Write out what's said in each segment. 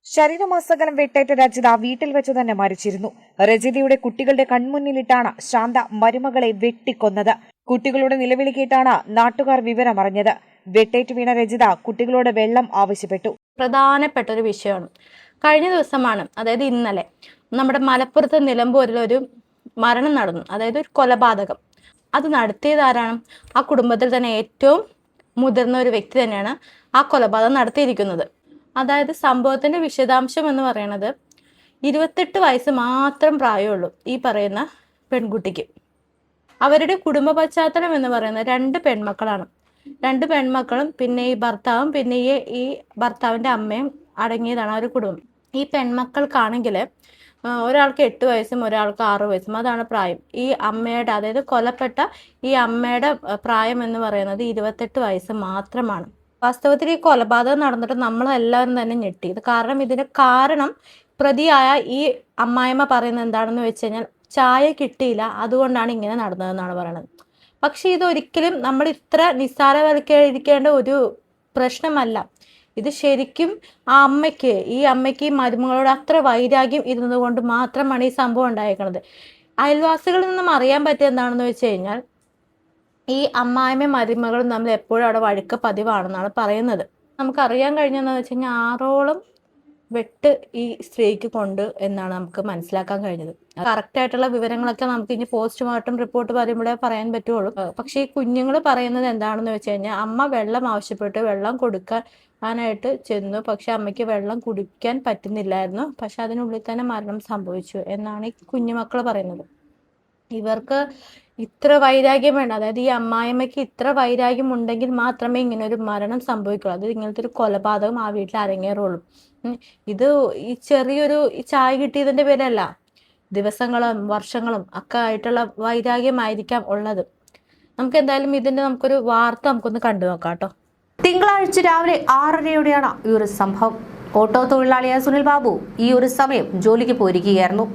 ശരീരമാസകലം വെട്ടേറ്റ രജിത വീട്ടിൽ വെച്ച് തന്നെ മരിച്ചിരുന്നു. രജിതയുടെ കുട്ടികളുടെ കൺമുന്നിലിട്ടാണ് ശാന്ത മരുമകളെ വെട്ടിക്കൊന്നത്. കുട്ടികളുടെ നിലവിളി കേട്ടാണ് നാട്ടുകാർ വിവരമറിഞ്ഞത്. വെട്ടേറ്റ് വീണ രജിത കുട്ടികളോട് വെള്ളം ആവശ്യപ്പെട്ടു. പ്രധാനപ്പെട്ട ഒരു വിഷയമാണ്. കഴിഞ്ഞ ദിവസമാണ്, അതായത് ഇന്നലെ, നമ്മുടെ മലപ്പുറത്ത് നിലമ്പൂരിൽ ഒരു മരണം നടന്നു. അതായത് ഒരു കൊലപാതകം. അത് നടത്തിയതാരാണ്? ആ കുടുംബത്തിൽ തന്നെ ഏറ്റവും മുതിർന്ന ഒരു വ്യക്തി തന്നെയാണ് ആ കൊലപാതകം നടത്തിയിരിക്കുന്നത്. അതായത് സംഭവത്തിന്റെ വിശദാംശം എന്ന് പറയുന്നത് 28 വയസ്സ് മാത്രം പ്രായമുള്ളൂ ഈ പറയുന്ന പെൺകുട്ടിക്ക്. അവരുടെ കുടുംബ പശ്ചാത്തലം എന്ന് പറയുന്നത് 2 പെൺമക്കളാണ്. 2 പെൺമക്കളും പിന്നെ ഈ ഭർത്താവും പിന്നെ ഈ ഭർത്താവിന്റെ അമ്മയും അടങ്ങിയതാണ് ആ ഒരു കുടുംബം. ഈ പെൺമക്കൾക്കാണെങ്കിൽ ഒരാൾക്ക് 8 വയസ്സും ഒരാൾക്ക് 6 വയസ്സും, അതാണ് പ്രായം. ഈ അമ്മയുടെ, അതായത് കൊലപ്പെട്ട ഈ അമ്മയുടെ പ്രായം എന്ന് പറയുന്നത് 28 വയസ്സ് മാത്രമാണ്. വാസ്തവത്തിൽ ഈ കൊലപാതകം നടന്നിട്ട് നമ്മളെല്ലാവരും തന്നെ ഞെട്ടി. ഇതിന് കാരണം പ്രതിയായ ഈ അമ്മായിമ്മ പറയുന്നത് എന്താണെന്ന് വെച്ച് കഴിഞ്ഞാൽ, ചായ കിട്ടിയില്ല, അതുകൊണ്ടാണ് ഇങ്ങനെ നടന്നതെന്നാണ് പറയുന്നത്. പക്ഷെ ഇതൊരിക്കലും നമ്മൾ ഇത്ര നിസ്സാരവൽക്കരിക്കേണ്ട ഒരു പ്രശ്നമല്ല. ഇത് ശരിക്കും ഈ അമ്മയ്ക്ക് ഈ മരുമകളോട് അത്ര വൈരാഗ്യം ഇരുന്നതുകൊണ്ട് മാത്രമാണ് ഈ സംഭവം ഉണ്ടായിരിക്കുന്നത്. അയൽവാസികളിൽ നിന്നും അറിയാൻ പറ്റിയ എന്താണെന്ന് വെച്ച് കഴിഞ്ഞാൽ, ഈ അമ്മായിമ്മയും മരുമകളും തമ്മിൽ എപ്പോഴും അവിടെ വഴക്ക് പതിവാണെന്നാണ് പറയുന്നത്. നമുക്കറിയാൻ കഴിഞ്ഞതെന്ന് വെച്ച് കഴിഞ്ഞാൽ 6ഓളം വെട്ട് ഈ സ്ത്രീക്ക് കൊണ്ട് എന്നാണ് നമുക്ക് മനസ്സിലാക്കാൻ കഴിഞ്ഞത്. കറക്റ്റായിട്ടുള്ള വിവരങ്ങളൊക്കെ നമുക്ക് ഇനി പോസ്റ്റ്മോർട്ടം റിപ്പോർട്ട് വരുമ്പോഴേ പറയാൻ പറ്റുള്ളൂ. പക്ഷേ ഈ കുഞ്ഞുങ്ങൾ പറയുന്നത് എന്താണെന്ന് വെച്ച് കഴിഞ്ഞാൽ, അമ്മ വെള്ളം ആവശ്യപ്പെട്ട് വെള്ളം കൊടുക്കാനായിട്ട് ചെന്നു. പക്ഷെ അമ്മയ്ക്ക് വെള്ളം കുടിക്കാൻ പറ്റുന്നില്ലായിരുന്നു. പക്ഷെ അതിനുള്ളിൽ തന്നെ മരണം സംഭവിച്ചു എന്നാണ് ഈ കുഞ്ഞുമക്കൾ പറയുന്നത്. ഇവർക്ക് ഇത്ര വൈരാഗ്യം വേണ്ട, അതായത് ഈ അമ്മായിമ്മയ്ക്ക് ഇത്ര വൈരാഗ്യം ഉണ്ടെങ്കിൽ മാത്രമേ ഇങ്ങനെ ഒരു മരണം സംഭവിക്കുള്ളൂ. അത് ഇങ്ങനത്തെ ഒരു കൊലപാതകം ആ വീട്ടിൽ അരങ്ങേറുള്ളൂ. ഇത് ഈ ചെറിയൊരു ചായ കിട്ടിയതിന്റെ പേരല്ല, ദിവസങ്ങളും വർഷങ്ങളും ഒക്കെ ആയിട്ടുള്ള വൈരാഗ്യമായിരിക്കാം ഉള്ളത്. നമുക്ക് എന്തായാലും നമുക്കൊരു വാർത്ത നമുക്കൊന്ന് കണ്ടു നോക്കാം കേട്ടോ. തിങ്കളാഴ്ച രാവിലെ 6:30യോടെയാണ് ഈ ഒരു സംഭവം. ഓട്ടോ തൊഴിലാളിയായ സുനിൽ ബാബു ഈ ഒരു സമയം ജോലിക്ക് പോയിരിക്കുകയായിരുന്നു.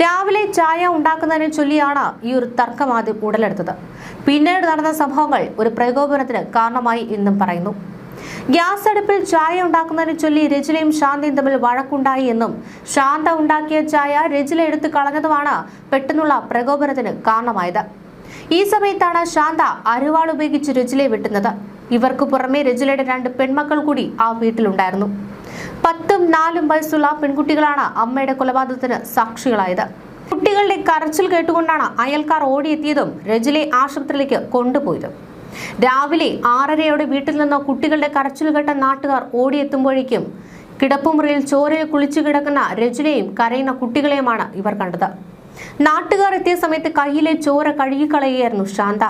രാവിലെ ചായ ഉണ്ടാക്കുന്നതിനെ ചൊല്ലിയാണ് ഈ ഒരു തർക്കം ആദ്യം ഉടലെടുത്തത്. പിന്നീട് നടന്ന സംഭവങ്ങൾ ഒരു പ്രകോപനത്തിന് കാരണമായി എന്നും പറയുന്നു. ഗ്യാസ് അടുപ്പിൽ ചായ ഉണ്ടാക്കുന്നതിനെ ചൊല്ലി രജിലയും ശാന്തയും തമ്മിൽ വഴക്കുണ്ടായി എന്നും, ശാന്ത ഉണ്ടാക്കിയ ചായ രജില എടുത്ത് കളഞ്ഞതുമാണ് പെട്ടെന്നുള്ള പ്രകോപനത്തിന് കാരണമായത്. ഈ സമയത്താണ് ശാന്ത അരിവാൾ ഉപയോഗിച്ച് രജിലയെ വെട്ടുന്നത്. ഇവർക്ക് പുറമെ രജിലയുടെ 2 പെൺമക്കൾ കൂടി ആ വീട്ടിലുണ്ടായിരുന്നു. 10ഉം 4ഉം വയസ്സുള്ള പെൺകുട്ടികളാണ് അമ്മയുടെ കൊലപാതകത്തിന് സാക്ഷികളായത്. കുട്ടികളുടെ കരച്ചിൽ കേട്ടുകൊണ്ടാണ് അയൽക്കാർ ഓടിയെത്തിയതും രജിലയെ ആശുപത്രിയിലേക്ക് കൊണ്ടുപോയതും. രാവിലെ 6:30യോടെ വീട്ടിൽ നിന്ന് കുട്ടികളുടെ കരച്ചിൽ കേട്ട നാട്ടുകാർ ഓടിയെത്തുമ്പോഴേക്കും കിടപ്പുമുറിയിൽ ചോരയിൽ കുളിച്ചു കിടക്കുന്ന രജിലയും കരയുന്ന കുട്ടികളെയുമാണ് ഇവർ കണ്ടത്. നാട്ടുകാർ എത്തിയ സമയത്ത് കയ്യിലെ ചോര കഴുകിക്കളയുകയായിരുന്നു ശാന്ത.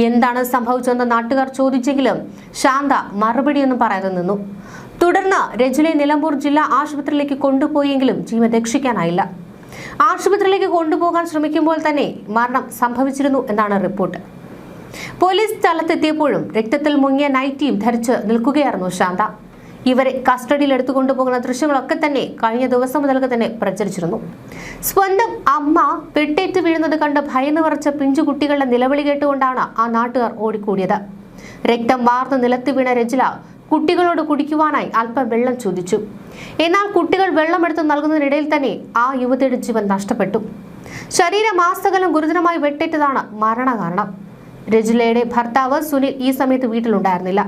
എന്താണ് സംഭവിച്ചതെന്ന് നാട്ടുകാർ ചോദിച്ചെങ്കിലും ശാന്ത മറുപടിയൊന്നും പറയാതെ നിന്നു. തുടർന്ന് രജിലയെ നിലമ്പൂർ ജില്ലാ ആശുപത്രിയിലേക്ക് കൊണ്ടുപോയെങ്കിലും ജീവൻ രക്ഷിക്കാനായില്ല. ആശുപത്രിയിലേക്ക് കൊണ്ടുപോകാൻ ശ്രമിക്കുമ്പോൾ തന്നെ മരണം സംഭവിച്ചിരുന്നു എന്നാണ് റിപ്പോർട്ട്. പോലീസ് സ്ഥലത്തെത്തിയപ്പോഴും രക്തത്തിൽ മുങ്ങിയ നൈറ്റിയും ധരിച്ച് നിൽക്കുകയായിരുന്നു ശാന്ത. ഇവരെ കസ്റ്റഡിയിൽ എടുത്തുകൊണ്ടുപോകുന്ന ദൃശ്യങ്ങളൊക്കെ തന്നെ കഴിഞ്ഞ ദിവസം മുതൽക്ക് തന്നെ പ്രചരിച്ചിരുന്നു. സ്വന്തം അമ്മ വെട്ടേറ്റ് വീഴുന്നത് കണ്ട് ഭയന്ന് വിറച്ച പിഞ്ചുകുട്ടികളുടെ നിലവിളി കേട്ടുകൊണ്ടാണ് ആ നാട്ടുകാർ ഓടിക്കൂടിയത്. രക്തം വാർന്ന് നിലത്ത് വീണ രജില കുട്ടികളോട് കുടിക്കുവാനായി അല്പം വെള്ളം ചോദിച്ചു. എന്നാൽ കുട്ടികൾ വെള്ളമെടുത്ത് നൽകുന്നതിനിടയിൽ തന്നെ ആ യുവതിയുടെ ജീവൻ നഷ്ടപ്പെട്ടു. ശരീരമാസകലം ഗുരുതരമായി വെട്ടേറ്റതാണ് മരണകാരണം. രജിലയുടെ ഭർത്താവ് സുനിൽ ഈ സമയത്ത് വീട്ടിലുണ്ടായിരുന്നില്ല.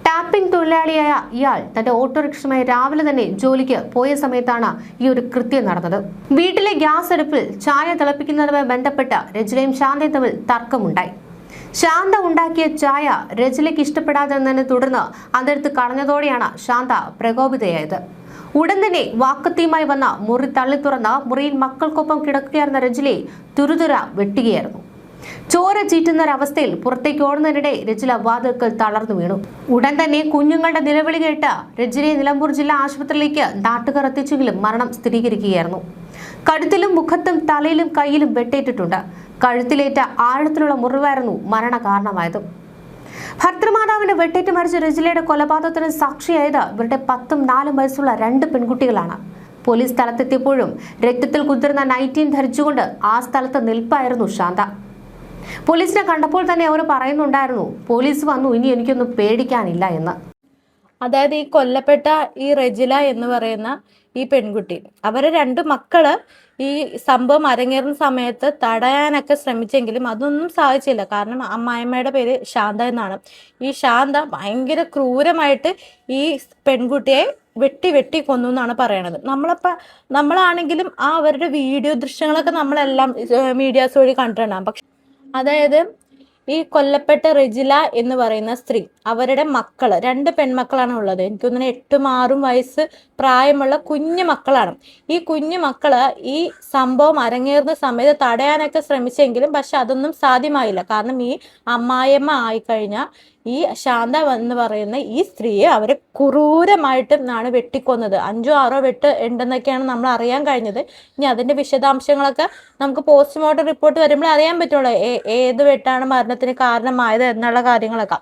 ടാപ്പിംഗ് തൊഴിലാളിയായ ഇയാൾ തന്റെ ഓട്ടോറിക്ഷയുമായി രാവിലെ തന്നെ ജോലിക്ക് പോയ സമയത്താണ് ഈ ഒരു കൃത്യം നടന്നത്. വീട്ടിലെ ഗ്യാസ് അടുപ്പിൽ ചായ തിളപ്പിക്കുന്നതുമായി ബന്ധപ്പെട്ട രജിലയും ശാന്തയും തമ്മിൽ തർക്കമുണ്ടായി. ശാന്ത ഉണ്ടാക്കിയ ചായ രജിലയ്ക്ക് ഇഷ്ടപ്പെടാതെന്നതിനെ തുടർന്ന് അതെടുത്ത് കളഞ്ഞതോടെയാണ് ശാന്ത പ്രകോപിതയായത്. ഉടൻ തന്നെ വാക്കത്തിയുമായി വന്ന മുറി തള്ളി തുറന്ന് മുറിയിൽ മക്കൾക്കൊപ്പം കിടക്കുകയായിരുന്ന രജിലയെ തുരുതുര വെട്ടുകയായിരുന്നു. ചോര ചീറ്റുന്നൊരവസ്ഥയിൽ പുറത്തേക്ക് ഓടുന്നതിനിടെ രജില വാതിൽക്കൽ തളർന്നു വീണു. ഉടൻ തന്നെ കുഞ്ഞുങ്ങളുടെ നിലവിളി കേട്ട് രജിലയെ നിലമ്പൂർ ജില്ലാ ആശുപത്രിയിലേക്ക് നാട്ടുകാർ എത്തിച്ചെങ്കിലും മരണം സ്ഥിരീകരിക്കുകയായിരുന്നു. കഴുത്തിലും മുഖത്തും തലയിലും കയ്യിലും വെട്ടേറ്റിട്ടുണ്ട്. കഴുത്തിലേറ്റ ആഴത്തിലുള്ള മുറിവായിരുന്നു മരണ കാരണമായത്. ഭർത്തൃമാതാവിന്റെ വെട്ടേറ്റ് മരിച്ച രജിലയുടെ കൊലപാതകത്തിന് സാക്ഷിയായത് ഇവരുടെ 10ഉം 4ഉം വയസ്സുള്ള 2 പെൺകുട്ടികളാണ്. പോലീസ് സ്ഥലത്തെത്തിയപ്പോഴും രക്തത്തിൽ കുതിർന്ന നൈറ്റിയും ധരിച്ചുകൊണ്ട് ആ സ്ഥലത്ത് നിൽപ്പായിരുന്നു ശാന്ത. പോലീസിനെ കണ്ടപ്പോൾ തന്നെ അവർ പറയുന്നുണ്ടായിരുന്നു, പോലീസ് വന്നു, ഇനി എനിക്കൊന്നും പേടിക്കാനില്ല എന്ന്. അതായത് ഈ കൊല്ലപ്പെട്ട ഈ റെജില എന്ന് പറയുന്ന ഈ പെൺകുട്ടി, അവരെ 2 മക്കള് ഈ സംഭവം അരങ്ങേറുന്ന സമയത്ത് തടയാനൊക്കെ ശ്രമിച്ചെങ്കിലും അതൊന്നും സാധിച്ചില്ല. കാരണം അമ്മായിമ്മയുടെ പേര് ശാന്ത എന്നാണ്. ഈ ശാന്ത ഭയങ്കര ക്രൂരമായിട്ട് ഈ പെൺകുട്ടിയെ വെട്ടി വെട്ടി കൊന്നു എന്നാണ് പറയണത്. നമ്മളാണെങ്കിലും ആ അവരുടെ വീഡിയോ ദൃശ്യങ്ങളൊക്കെ നമ്മളെല്ലാം മീഡിയാസ് വഴി കണ്ടിട്ടുണ്ടാകും. പക്ഷെ അതായത് ഈ കൊല്ലപ്പെട്ട റെജില എന്ന് പറയുന്ന സ്ത്രീ, അവരുടെ മക്കള് 2 പെൺമക്കളാണ് ഉള്ളത്. എനിക്ക് തോന്നുന്നു 8ഉം 6ഉം വയസ്സ് പ്രായമുള്ള കുഞ്ഞു മക്കളാണ്. ഈ കുഞ്ഞു മക്കള് ഈ സംഭവം അരങ്ങേറുന്ന സമയത്ത് തടയാനൊക്കെ ശ്രമിച്ചെങ്കിലും പക്ഷെ അതൊന്നും സാധ്യമായില്ല. കാരണം ഈ അമ്മായിയമ്മ ആയിക്കഴിഞ്ഞാൽ ഈ ശാന്ത എന്ന് പറയുന്ന ഈ സ്ത്രീയെ അവരെ ക്രൂരമായിട്ട് ആണ് വെട്ടിക്കൊന്നത്. 5ഓ 6ഓ വെട്ട് ഉണ്ടെന്നൊക്കെയാണ് നമ്മൾ അറിയാൻ കഴിഞ്ഞത്. ഇനി അതിന്റെ വിശദാംശങ്ങളൊക്കെ നമുക്ക് പോസ്റ്റ്മോർട്ടം റിപ്പോർട്ട് വരുമ്പോൾ അറിയാൻ പറ്റുള്ളൂ ഏത് വെട്ടാണ് മരണത്തിന് കാരണമായത് എന്നുള്ള കാര്യങ്ങളൊക്കെ.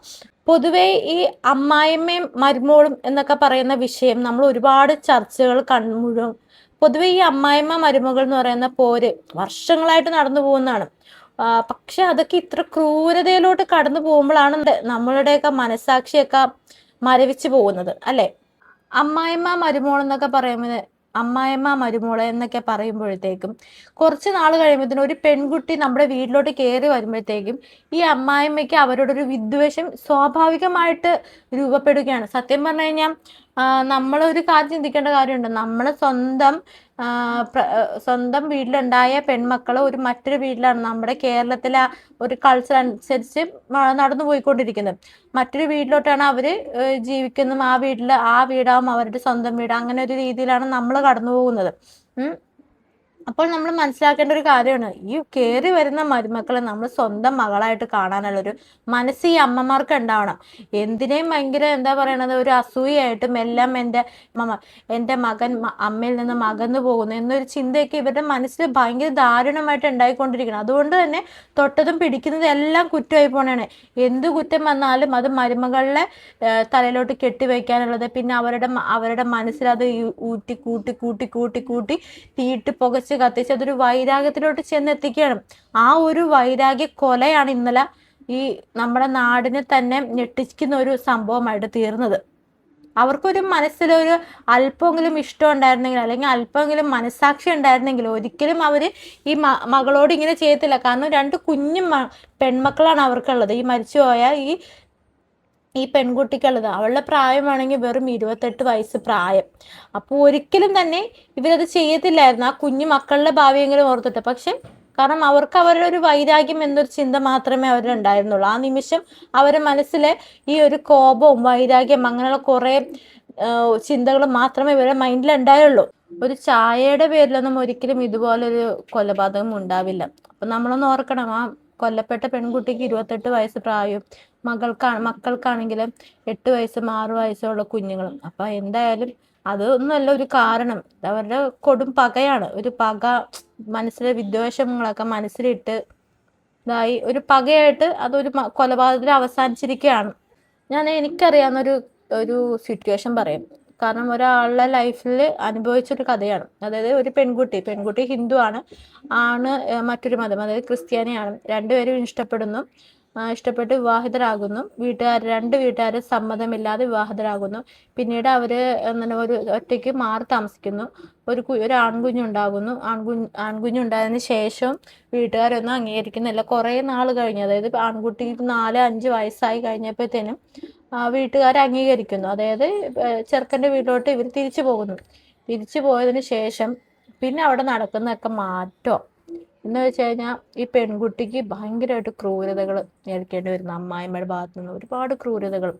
പൊതുവെ ഈ അമ്മായിമ്മയും മരുമോളും എന്നൊക്കെ പറയുന്ന വിഷയം നമ്മൾ ഒരുപാട് ചർച്ചകൾ മുഴുവൻ. പൊതുവെ ഈ അമ്മായിമ്മ മരുമകൾ എന്ന് പറയുന്ന പോര് വർഷങ്ങളായിട്ട് നടന്നു പോകുന്നതാണ്. പക്ഷെ അതൊക്കെ ഇത്ര ക്രൂരതയിലോട്ട് കടന്നു പോകുമ്പോഴാണ് നമ്മളുടെയൊക്കെ മനസാക്ഷിയൊക്കെ മരവിച്ചു പോകുന്നത്, അല്ലെ? അമ്മായിമ്മ മരുമോൾ എന്നൊക്കെ പറയുമ്പോൾ, അമ്മായിമ്മ മരുമോളെ എന്നൊക്കെ പറയുമ്പോഴത്തേക്കും കുറച്ച് നാൾ കഴിയുമ്പോഴത്തേനും ഒരു പെൺകുട്ടി നമ്മുടെ വീട്ടിലോട്ട് കയറി വരുമ്പോഴത്തേക്കും ഈ അമ്മായിമ്മയ്ക്ക് അവരോടൊരു വിദ്വേഷം സ്വാഭാവികമായിട്ട് രൂപപ്പെടുകയാണ്. സത്യം പറഞ്ഞു കഴിഞ്ഞാൽ നമ്മളൊരു കാര്യം ചിന്തിക്കേണ്ട കാര്യമുണ്ട്. നമ്മളെ സ്വന്തം വീട്ടിലുണ്ടായ പെൺമക്കള് ഒരു മറ്റൊരു വീട്ടിലാണ്, നമ്മുടെ കേരളത്തിലെ ഒരു കൾച്ചർ അനുസരിച്ച് നടന്നു പോയിക്കൊണ്ടിരിക്കുന്നത്. മറ്റൊരു വീട്ടിലോട്ടാണ് അവര് ജീവിക്കുന്നതും. ആ വീടാവും അവരുടെ സ്വന്തം വീട്. അങ്ങനെ ഒരു രീതിയിലാണ് നമ്മൾ കടന്നു പോകുന്നത്. അപ്പോൾ നമ്മൾ മനസ്സിലാക്കേണ്ട ഒരു കാര്യമാണ്, ഈ കയറി വരുന്ന മരുമക്കളെ നമ്മൾ സ്വന്തം മകളായിട്ട് കാണാനുള്ളൊരു മനസ്സ് ഈ അമ്മമാർക്ക് ഉണ്ടാവണം. എന്തിനേയും ഭയങ്കര എന്താ പറയണത്, ഒരു അസൂയായിട്ടും എല്ലാം എൻ്റെ മകൻ അമ്മയിൽ നിന്ന് അകന്നു പോകുന്നു എന്നൊരു ചിന്തയൊക്കെ ഇവരുടെ മനസ്സിൽ ഭയങ്കര ദാരുണമായിട്ട് ഉണ്ടായിക്കൊണ്ടിരിക്കണം. അതുകൊണ്ട് തന്നെ തൊട്ടതും പിടിക്കുന്നത് എല്ലാം കുറ്റമായി പോണാണ്. എന്ത് കുറ്റം വന്നാലും അത് മരുമകളുടെ തലയിലോട്ട് കെട്ടിവെക്കാനുള്ളത്. പിന്നെ അവരുടെ മനസ്സിൽ അത് ഊറ്റി കൂട്ടി കൂട്ടി കൂട്ടി കൂട്ടി തീയിട്ട് പുകച്ച് കത്തിച്ച് അതൊരു വൈരാഗ്യത്തിലോട്ട് ചെന്നെത്തിക്കുകയാണ്. ആ ഒരു വൈരാഗ്യ കൊലയാണ് ഇന്നലെ ഈ നമ്മുടെ നാടിനെ തന്നെ ഞെട്ടിക്കുന്ന ഒരു സംഭവമായിട്ട് തീർന്നത്. അവർക്കൊരു മനസ്സിലൊരു അല്പമെങ്കിലും ഇഷ്ടം ഉണ്ടായിരുന്നെങ്കിൽ, അല്ലെങ്കിൽ അല്പമെങ്കിലും മനസാക്ഷി ഉണ്ടായിരുന്നെങ്കിൽ ഒരിക്കലും അവര് ഈ മകളോട് ഇങ്ങനെ ചെയ്യത്തില്ല. കാരണം 2 കുഞ്ഞു പെൺമക്കളാണ് അവർക്കുള്ളത്. ഈ മരിച്ചുപോയ ഈ പെൺകുട്ടിക്കുള്ളത്. അവളുടെ പ്രായമാണെങ്കിൽ വെറും 28 വയസ്സ് പ്രായം. അപ്പോൾ ഒരിക്കലും തന്നെ ഇവരത് ചെയ്യത്തില്ലായിരുന്നു, ആ കുഞ്ഞു മക്കളുടെ ഭാവിയെങ്കിലും ഓർത്തിട്ട്. പക്ഷെ കാരണം അവർക്ക് അവരുടെ ഒരു വൈരാഗ്യം എന്നൊരു ചിന്ത മാത്രമേ അവരുണ്ടായിരുന്നുള്ളൂ. ആ നിമിഷം അവരുടെ മനസ്സിലെ ഈ ഒരു കോപവും വൈരാഗ്യം അങ്ങനെയുള്ള കുറെ ചിന്തകൾ മാത്രമേ ഇവരുടെ മൈൻഡിൽ ഉണ്ടായുള്ളൂ. ഒരു ചായയുടെ പേരിലൊന്നും ഒരിക്കലും ഇതുപോലൊരു കൊലപാതകം ഉണ്ടാവില്ല. അപ്പൊ നമ്മളൊന്ന് ഓർക്കണം, ആ കൊല്ലപ്പെട്ട പെൺകുട്ടിക്ക് 28 വയസ്സ് പ്രായവും മക്കൾക്കാണെങ്കിൽ 8 വയസ്സും 6 വയസ്സുള്ള കുഞ്ഞുങ്ങളും. അപ്പൊ എന്തായാലും അതൊന്നുമല്ല ഒരു കാരണം, അവരുടെ കൊടും പകയാണ്. ഒരു പക, മനസ്സിലെ വിദ്വേഷങ്ങളൊക്കെ മനസ്സിലിട്ട് ഇതായി ഒരു പകയായിട്ട് അതൊരു കൊലപാതകത്തിൽ അവസാനിച്ചിരിക്കുകയാണ്. എനിക്കറിയാവുന്ന ഒരു സിറ്റുവേഷൻ പറയും. കാരണം ഒരാളുടെ ലൈഫിൽ അനുഭവിച്ചൊരു കഥയാണ്. അതായത് ഒരു പെൺകുട്ടി ഹിന്ദു ആണ്, മറ്റൊരു മതം, അതായത് ക്രിസ്ത്യാനിയാണ്. 2 പേരും ഇഷ്ടപ്പെട്ട് വിവാഹിതരാകുന്നു. രണ്ട് വീട്ടുകാരും സമ്മതമില്ലാതെ വിവാഹിതരാകുന്നു. പിന്നീട് അവര് ഒരു ഒറ്റയ്ക്ക് മാറി താമസിക്കുന്നു. ഒരു ആൺകുഞ്ഞുണ്ടാകുന്നു. ആൺകുഞ്ഞുണ്ടായതിന് ശേഷം വീട്ടുകാരൊന്നും അംഗീകരിക്കുന്നില്ല. കുറേ നാൾ കഴിഞ്ഞ്, അതായത് ആൺകുട്ടിക്ക് 4-5 വയസ്സായി കഴിഞ്ഞപ്പോഴത്തേനും വീട്ടുകാർ അംഗീകരിക്കുന്നു. അതായത് ചെറുക്കൻ്റെ വീട്ടിലോട്ട് ഇവർ തിരിച്ചു പോയതിന് ശേഷം പിന്നെ അവിടെ നടക്കുന്നതൊക്കെ മാറ്റം എന്ന് വെച്ച് കഴിഞ്ഞാൽ ഈ പെൺകുട്ടിക്ക് ഭയങ്കരമായിട്ട് ക്രൂരതകൾ നേരിടേണ്ടി വരുന്നു. അമ്മായിമ്മയുടെ ഭാഗത്തു നിന്ന് ഒരുപാട് ക്രൂരതകൾ,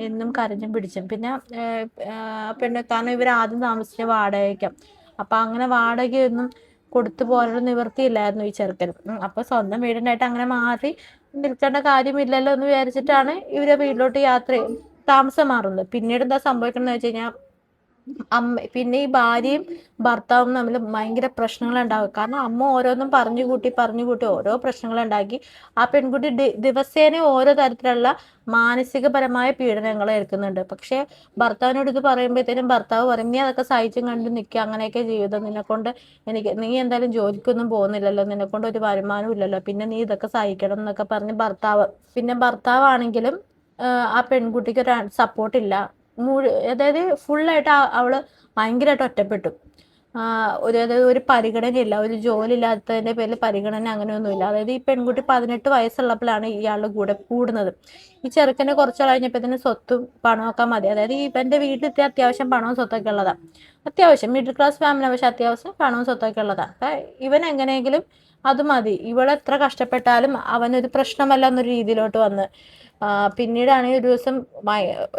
എന്നും കരഞ്ഞും പിടിച്ചും. പിന്നെ കാരണം ഇവർ ആദ്യം താമസിച്ച വാടകയ്ക്കാം. അപ്പൊ അങ്ങനെ വാടകയൊന്നും കൊടുത്തു പോകാനുള്ള നിവൃത്തിയില്ലായിരുന്നു ഈ ചെറുക്കൻ. അപ്പൊ സ്വന്തം വീടിനായിട്ട് അങ്ങനെ മാറി നിൽക്കേണ്ട കാര്യമില്ലല്ലോ എന്ന് വിചാരിച്ചിട്ടാണ് ഇവരെ വീട്ടിലോട്ട് താമസം മാറുന്നത്. പിന്നീട് എന്താ സംഭവിക്കുന്നത് വെച്ച് കഴിഞ്ഞാൽ പിന്നെ ഈ ഭാര്യയും ഭർത്താവും തമ്മിൽ ഭയങ്കര പ്രശ്നങ്ങൾ ഉണ്ടാകും. കാരണം അമ്മ ഓരോന്നും പറഞ്ഞു കൂട്ടി ഓരോ പ്രശ്നങ്ങൾ ഉണ്ടാക്കി ആ പെൺകുട്ടി ദിവസേന ഓരോ തരത്തിലുള്ള മാനസികപരമായ പീഡനങ്ങൾ ഏൽക്കുന്നുണ്ട്. പക്ഷെ ഭർത്താവിനോട് ഇത് പറയുമ്പോഴത്തേനും ഭർത്താവ് പറയും, നീ അതൊക്കെ സഹിച്ചും കണ്ട് നിൽക്കുക, അങ്ങനെയൊക്കെ ജീവിതം നിന്നെക്കൊണ്ട് നീ എന്തായാലും ജോലിക്കൊന്നും പോകുന്നില്ലല്ലോ, നിന്നെക്കൊണ്ട് ഒരു വരുമാനവും ഇല്ലല്ലോ, പിന്നെ നീ ഇതൊക്കെ സഹിക്കണം എന്നൊക്കെ പറഞ്ഞ് ഭർത്താവാണെങ്കിലും ആ പെൺകുട്ടിക്ക് ഒരു സപ്പോർട്ടില്ല. അതായത് ഫുള്ളായിട്ട് അവള് ഭയങ്കരമായിട്ട് ഒറ്റപ്പെട്ടു. അതായത് ഒരു പരിഗണനയില്ല, ഒരു ജോലി ഇല്ലാത്തതിൻ്റെ പേരിൽ പരിഗണന അങ്ങനെയൊന്നുമില്ല. അതായത് ഈ പെൺകുട്ടി 18 വയസ്സുള്ളപ്പോഴാണ് ഇയാളുടെ കൂടെ കൂടുന്നത്. ഈ ചെറുക്കന് കുറച്ച് കഴിഞ്ഞപ്പോഴത്തേന് സ്വത്തും പണമൊക്കെ മതി. അതായത് ഇവൻ്റെ വീട്ടിലെത്തി അത്യാവശ്യം പണവും സ്വത്തൊക്കെ ഉള്ളതാണ്. അത്യാവശ്യം മിഡിൽ ക്ലാസ് ഫാമിലി, പക്ഷെ അത്യാവശ്യം പണവും സ്വത്തൊക്കെ ഉള്ളതാണ്. അപ്പം ഇവൻ എങ്ങനെയെങ്കിലും അത് മതി, ഇവളെത്ര കഷ്ടപ്പെട്ടാലും അവനൊരു പ്രശ്നമല്ല എന്നൊരു രീതിയിലോട്ട് വന്ന്. പിന്നീടാണെങ്കിൽ ഒരു ദിവസം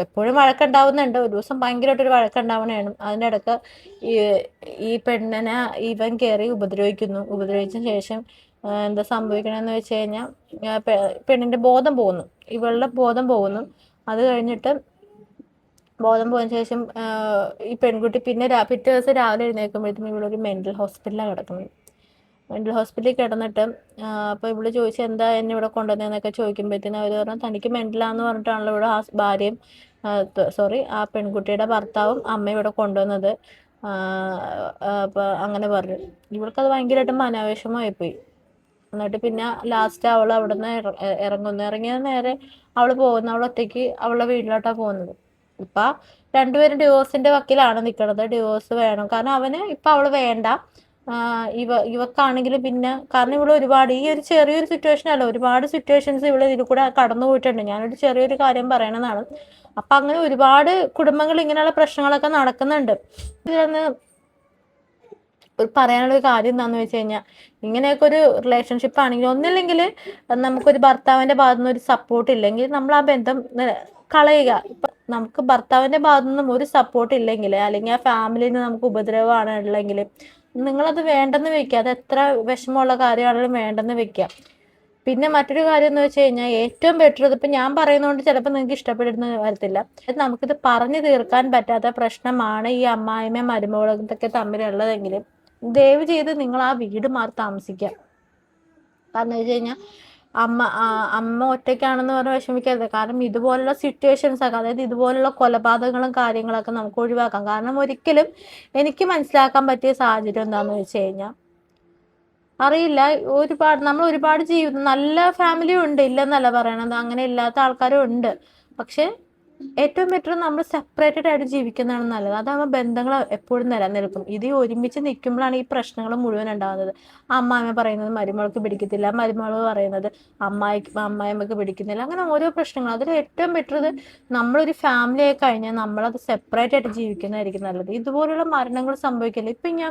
എപ്പോഴും വഴക്കുണ്ടാവുന്നുണ്ട്. ഒരു ദിവസം ഭയങ്കരമായിട്ടൊരു വഴക്കുണ്ടാവണതാണ്. അതിൻ്റെ ഇടയ്ക്ക് ഈ പെണ്ണിനെ ഇവൻ കയറി ഉപദ്രവിച്ച ശേഷം എന്താ സംഭവിക്കണമെന്ന് വെച്ച് കഴിഞ്ഞാൽ പെണ്ണിൻ്റെ ബോധം പോകുന്നു, ഇവളുടെ ബോധം പോകുന്നു. അത് കഴിഞ്ഞിട്ട് ബോധം പോയതിനു ശേഷം ഈ പെൺകുട്ടി പിന്നെ പിറ്റേ ദിവസം രാവിലെ എഴുന്നേൽക്കുമ്പോഴത്തേക്കും ഇവളൊരു മെൻ്റൽ ഹോസ്പിറ്റലിലാണ് കിടക്കുന്നത്. മെൻ്റൽ ഹോസ്പിറ്റലിൽ കിടന്നിട്ട് അപ്പോൾ ഇവള് ചോദിച്ചു എന്താ എന്നെ ഇവിടെ കൊണ്ടുവന്നതെന്നൊക്കെ ചോദിക്കുമ്പോഴത്തേനും അവർ പറഞ്ഞു തനിക്ക് മെൻ്റലാന്ന് പറഞ്ഞിട്ടാണല്ലോ ഇവിടെ ഭാര്യയും ആ പെൺകുട്ടിയുടെ ഭർത്താവും അമ്മയും ഇവിടെ കൊണ്ടുവന്നത്. അപ്പോൾ അങ്ങനെ പറഞ്ഞു. ഇവൾക്കത് ഭയങ്കരമായിട്ട് മനോവിഷമമായിപ്പോയി. എന്നിട്ട് പിന്നെ ലാസ്റ്റ് അവൾ അവിടെ നിന്ന് ഇറങ്ങിയ നേരെ അവൾ ഒറ്റയ്ക്ക് അവളുടെ വീട്ടിലോട്ടാണ് പോകുന്നത്. ഇപ്പം രണ്ടുപേരും ഡിവോഴ്സിൻ്റെ വക്കിലാണ് നിൽക്കുന്നത്. ഡിവോഴ്സ് വേണം, കാരണം അവന് ഇപ്പം അവൾ വേണ്ട. ഇവക്കാണെങ്കിൽ പിന്നെ, കാരണം ഇവിടെ ഒരുപാട് ഈ ഒരു ചെറിയൊരു സിറ്റുവേഷൻ അല്ല, ഒരുപാട് സിറ്റുവേഷൻസ് ഇവിടെ ഇതിൽ കൂടെ കടന്നു പോയിട്ടുണ്ട്. ഞാനൊരു ചെറിയൊരു കാര്യം പറയണതാണ്. അപ്പം അങ്ങനെ ഒരുപാട് കുടുംബങ്ങൾ ഇങ്ങനെയുള്ള പ്രശ്നങ്ങളൊക്കെ നടക്കുന്നുണ്ട്. ഇതിലൊന്ന് പറയാനുള്ളൊരു കാര്യം എന്താണെന്ന് വെച്ച് കഴിഞ്ഞാൽ, ഇങ്ങനെയൊക്കെ ഒരു റിലേഷൻഷിപ്പ് ആണെങ്കിൽ ഒന്നില്ലെങ്കിൽ നമുക്കൊരു ഭർത്താവിൻ്റെ ഭാഗത്തു നിന്ന് ഒരു സപ്പോർട്ട് ഇല്ലെങ്കിൽ നമ്മൾ ആ ബന്ധം കളയുക. ഇപ്പം നമുക്ക് ഭർത്താവിൻ്റെ ഭാഗത്തു നിന്നും ഒരു സപ്പോർട്ട് ഇല്ലെങ്കിൽ, അല്ലെങ്കിൽ ആ ഫാമിലിയിൽ നിന്ന് നമുക്ക് ഉപദ്രവമാണ് ഉള്ളെങ്കിൽ നിങ്ങളത് വേണ്ടെന്ന് വെക്കുക. അത് എത്ര വിഷമമുള്ള കാര്യമാണെങ്കിലും വേണ്ടെന്ന് വെക്കുക. പിന്നെ മറ്റൊരു കാര്യം എന്ന് വെച്ച് കഴിഞ്ഞാൽ, ഏറ്റവും ബെറ്റർ, ഇതിപ്പോൾ ഞാൻ പറയുന്നതുകൊണ്ട് ചിലപ്പോൾ നിങ്ങൾക്ക് ഇഷ്ടപ്പെടുന്ന വരത്തില്ല, നമുക്കിത് പറഞ്ഞു തീർക്കാൻ പറ്റാത്ത പ്രശ്നമാണ് ഈ അമ്മായിമ്മയും മരുമകളും ഇതൊക്കെ തമ്മിലുള്ളതെങ്കിൽ ദയവ് ചെയ്ത് നിങ്ങൾ ആ വീട് മാറി താമസിക്കുക. കാരണം വെച്ച് കഴിഞ്ഞാൽ അമ്മ ഒറ്റയ്ക്കാണെന്ന് പറഞ്ഞ് വിഷമിക്കരുത്. കാരണം ഇതുപോലുള്ള സിറ്റുവേഷൻസ് ഒക്കെ, അതായത് ഇതുപോലുള്ള കൊലപാതകങ്ങളും കാര്യങ്ങളൊക്കെ നമുക്ക് ഒഴിവാക്കാം. കാരണം ഒരിക്കലും എനിക്ക് മനസ്സിലാക്കാൻ പറ്റിയ സാഹചര്യം എന്താണെന്ന് വെച്ച് കഴിഞ്ഞാൽ, അറിയില്ല, നമ്മൾ ഒരുപാട് ജീവിതം, നല്ല ഫാമിലിയും ഉണ്ട്, ഇല്ലെന്നല്ല പറയണത്, അങ്ങനെ ഇല്ലാത്ത ആൾക്കാരും ഉണ്ട്. പക്ഷെ ഏറ്റവും ബെറ്റർ നമ്മൾ സെപ്പറേറ്റഡ് ആയിട്ട് ജീവിക്കുന്നതാണ് നല്ലത്. അതാകുമ്പോൾ ബന്ധങ്ങൾ എപ്പോഴും നിലനിൽക്കും. ഇത് ഒരുമിച്ച് നിൽക്കുമ്പോഴാണ് ഈ പ്രശ്നങ്ങൾ മുഴുവൻ ഉണ്ടാകുന്നത്. അമ്മായിമ്മ പറയുന്നത് മരുമകൾക്ക് പിടിക്കത്തില്ല, മരുമകൾ പറയുന്നത് അമ്മായിമ്മക്ക് പിടിക്കുന്നില്ല, അങ്ങനെ ഓരോ പ്രശ്നങ്ങൾ. അതിൽ ഏറ്റവും ബെറ്റർ നമ്മളൊരു ഫാമിലി ആയി കഴിഞ്ഞാൽ നമ്മളത് സെപ്പറേറ്റ് ആയിട്ട് ജീവിക്കുന്നതായിരിക്കും നല്ലത്. ഇതുപോലുള്ള മരണങ്ങൾ സംഭവിക്കില്ല. ഇപ്പം ഇനി ആ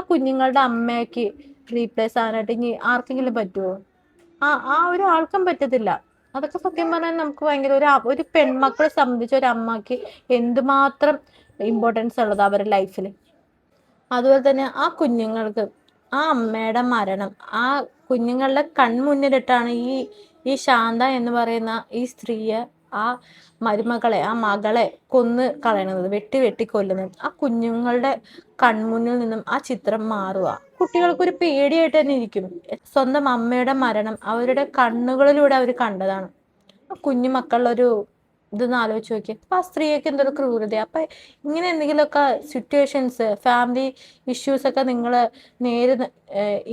കുഞ്ഞുങ്ങളുടെ അമ്മയ്ക്ക് റീപ്ലേസ് ആകാനായിട്ട് ഇനി ആർക്കെങ്കിലും പറ്റുമോ? ആ ഒരാൾക്കും പറ്റത്തില്ല. അതൊക്കെ സത്യം പറഞ്ഞാൽ നമുക്ക് ഭയങ്കര ഒരു പെൺമക്കളെ സംബന്ധിച്ച് ഒരു അമ്മക്ക് എന്തുമാത്രം ഇമ്പോർട്ടൻസ് ഉള്ളത് അവരുടെ ലൈഫിൽ. അതുപോലെ തന്നെ ആ കുഞ്ഞുങ്ങൾക്ക് ആ അമ്മയുടെ മരണം ആ കുഞ്ഞുങ്ങളുടെ കൺമുന്നിലിട്ടാണ് ഈ ശാന്ത എന്ന് പറയുന്ന ഈ സ്ത്രീയെ, ആ മരുമകളെ, ആ മകളെ കൊന്ന് കളയണത്, വെട്ടി കൊല്ലുന്നത്. ആ കുഞ്ഞുങ്ങളുടെ കൺമുന്നിൽ നിന്നും ആ ചിത്രം മാറുക. കുട്ടികൾക്കൊരു പേടിയായിട്ട് തന്നെ ഇരിക്കും. സ്വന്തം അമ്മയുടെ മരണം അവരുടെ കണ്ണുകളിലൂടെ അവർ കണ്ടതാണ്. ആ കുഞ്ഞു മക്കളുടെ ഇതൊന്ന് ആലോചിച്ച് നോക്കി. അപ്പൊ ആ സ്ത്രീയൊക്കെ എന്തൊരു ക്രൂരത. അപ്പൊ ഇങ്ങനെ എന്തെങ്കിലുമൊക്കെ സിറ്റുവേഷൻസ്, ഫാമിലി ഇഷ്യൂസ് ഒക്കെ നിങ്ങൾ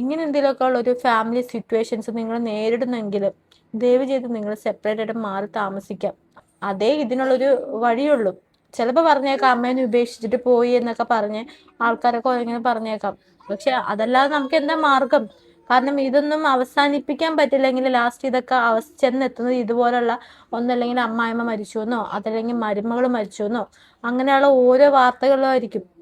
ഇങ്ങനെ എന്തെങ്കിലുമൊക്കെ ഉള്ള ഒരു ഫാമിലി സിറ്റുവേഷൻസ് നിങ്ങൾ നേരിടുന്നെങ്കിൽ ദയവ് ചെയ്ത് നിങ്ങൾ സെപ്പറേറ്റ് ആയിട്ട് മാറി താമസിക്കാം. അതേ ഇതിനുള്ളൊരു വഴിയുള്ളൂ. ചിലപ്പോൾ പറഞ്ഞേക്കാം അമ്മേനെ ഉപേക്ഷിച്ചിട്ട് പോയി എന്നൊക്കെ പറഞ്ഞ് ആൾക്കാരൊക്കെ ഇങ്ങനെ പറഞ്ഞേക്കാം. പക്ഷെ അതല്ലാതെ നമുക്ക് എന്താ മാർഗം? കാരണം ഇതൊന്നും അവസാനിപ്പിക്കാൻ പറ്റില്ലെങ്കിൽ ലാസ്റ്റ് ഇതൊക്കെ ചെന്നെത്തുന്നത് ഇതുപോലുള്ള ഒന്നല്ലെങ്കിൽ അമ്മായിമ്മ മരിച്ചു എന്നോ അതല്ലെങ്കിൽ മരുമകൾ മരിച്ചു എന്നോ അങ്ങനെയുള്ള ഓരോ വാർത്തകളായിരിക്കും.